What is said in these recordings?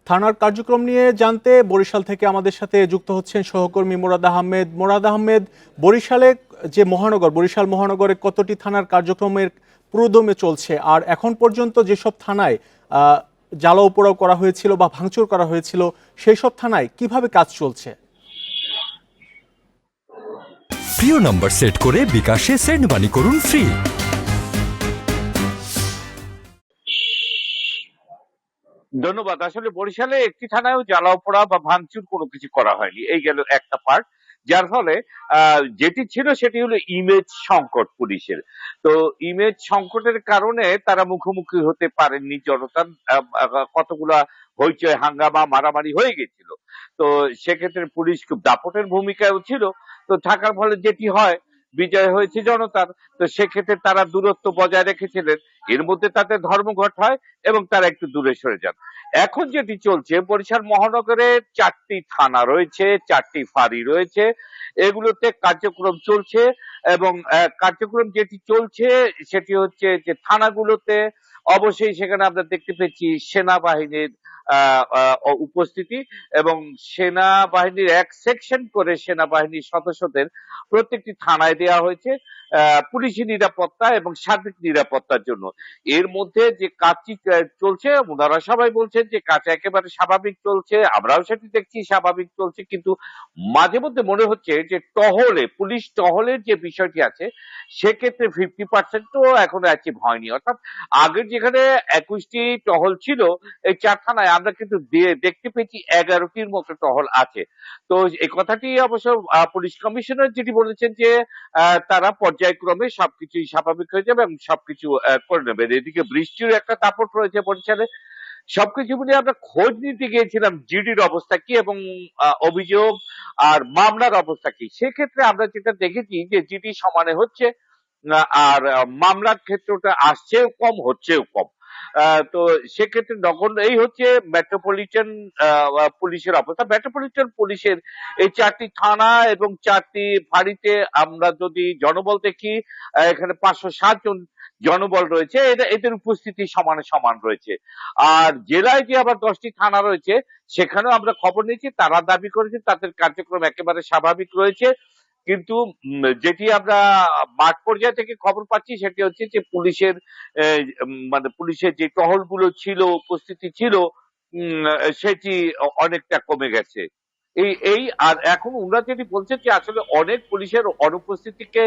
থানার কার্যক্রম নিয়ে জানতে বরিশাল থেকে আমাদের সাথে যুক্ত হচ্ছেন সহকর্মী মোরাদ আহমেদ। মোরাদ আহমেদ, বরিশালে যে বরিশাল মহানগরে কতটি থানার কার্যক্রমের পুরোদমে চলছে, আর এখন পর্যন্ত যেসব থানায় জ্বালাও পোড়াও করা হয়েছিল বা ভাঙচুর করা হয়েছিল সেই সব থানায় কিভাবে কাজ চলছে? প্রিয় নাম্বার সেট করে বিকাশে সেন্ড মানি করুন ফ্রি। ধন্যবাদ। আসলে বরিশালে একটি থানায়ও জ্বালাও পোড়া বা ভাঙচুর কোনো কিছু করা হয়নি, এই গেল একটা পার্ট। যার ফলে যেটি ছিল সেটি হলো ইমেজ সংকট পুলিশের। তো ইমেজ সংকটের কারণে তারা মুখোমুখি হতে পারেননি জনতার। কতগুলা হইচই হাঙ্গামা মারামারি হয়ে গেছিল। তো সেক্ষেত্রে পুলিশ খুব দাপটের ভূমিকাও ছিল। তো থাকার ফলে যেটি হয়, বিজয় হয়েছে জনতার। তো সেক্ষেত্রে তারা দূরত্ব বজায় রেখেছিলেন। এর মধ্যে তাদের ধর্মঘট হয় এবং তারা একটু দূরে সরে যান। এখন যেটি চলছে, বরিশাল মহানগরে ৪টি থানা রয়েছে, ৪টি ফাঁড়ি রয়েছে, এগুলোতে কার্যক্রম চলছে। এবং কার্যক্রম যেটি চলছে সেটি হচ্ছে যে থানাগুলোতে অবশ্যই সেখানে আমরা দেখতে পেয়েছি সেনাবাহিনীর উপস্থিতি, এবং সেনাবাহিনীর এক সেকশন করে সেনাবাহিনীর সদস্যদের প্রত্যেকটি থানায় দেওয়া হয়েছে পুলিশি নিরাপত্তা এবং সার্বিক নিরাপত্তার জন্য। এর মধ্যে যে কাজটি চলছে, ওনারা সবাই বলছেন যে কাজ একেবারে স্বাভাবিক চলছে, আমরাও সেটি দেখছি স্বাভাবিক চলছে। কিন্তু মাঝে মধ্যে মনে হচ্ছে যে পুলিশ টহলের যে বিষয়টি আছে, সেক্ষেত্রে 50%ও এখনো অ্যাচিভ হয়নি। অর্থাৎ আগের যেখানে 21টি টহল ছিল, এই 4 থানায় আমরা কিন্তু দেখতে পেয়েছি 11টির মতো টহল আছে। তো এই কথাটি অবশ্য পুলিশ কমিশনার যেটি বলেছেন যে তারা পর্যায়ক্রমে সবকিছুই স্বাভাবিক হয়ে যাবে এবং সবকিছু করে নেবেন। এদিকে বৃষ্টির একটা দাপট রয়েছে বরিশালে। সবকিছু মিলিয়ে আমরা খোঁজ নিতে গিয়েছিলাম জিডির অবস্থা কি এবং অভিযোগ আর মামলার অবস্থা কি। সেক্ষেত্রে আমরা যেটা দেখেছি যে জিডি সমানে হচ্ছে, আর মামলার ক্ষেত্রটা আসছেও কম, হচ্ছেও কম। তো সেক্ষেত্রে নগণ্য এই হচ্ছে মেট্রোপলিটন পুলিশের অবস্থা। মেট্রোপলিটন পুলিশের এই 4টি থানা এবং 4টি ফাঁড়িতে আমরা যদি জনবল দেখি, এখানে 560 জন জনবল রয়েছে, এদের উপস্থিতি সমানে সমান রয়েছে। আর জেলায় যে আবার 10টি থানা রয়েছে, সেখানেও আমরা খবর নিয়েছি, তারা দাবি করেছে তাদের কার্যক্রম একেবারে স্বাভাবিক রয়েছে। কিন্তু যেটি আমরা মাঠ পর্যায় থেকে খবর পাচ্ছি সেটি হচ্ছে যে পুলিশের যে টহলগুলো ছিল, উপস্থিতি ছিল, সেটি অনেকটা কমে গেছে। এই আর এখন ওনারা যেটি বলছেন যে আসলে অনেক পুলিশের অনুপস্থিতিকে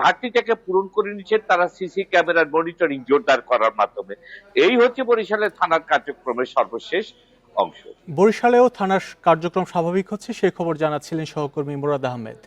ঘাটতিটাকে পূরণ করে নিচ্ছেন তারা সিসি ক্যামেরার মনিটরিং জোরদার করার মাধ্যমে। এই হচ্ছে বরিশালের থানার কার্যক্রমের সর্বশেষ অংশ। বরিশালেও থানার কার্যক্রম স্বাভাবিক হচ্ছে, সেই খবর জানাচ্ছিলেন সহকর্মী মোরাদ আহমেদ।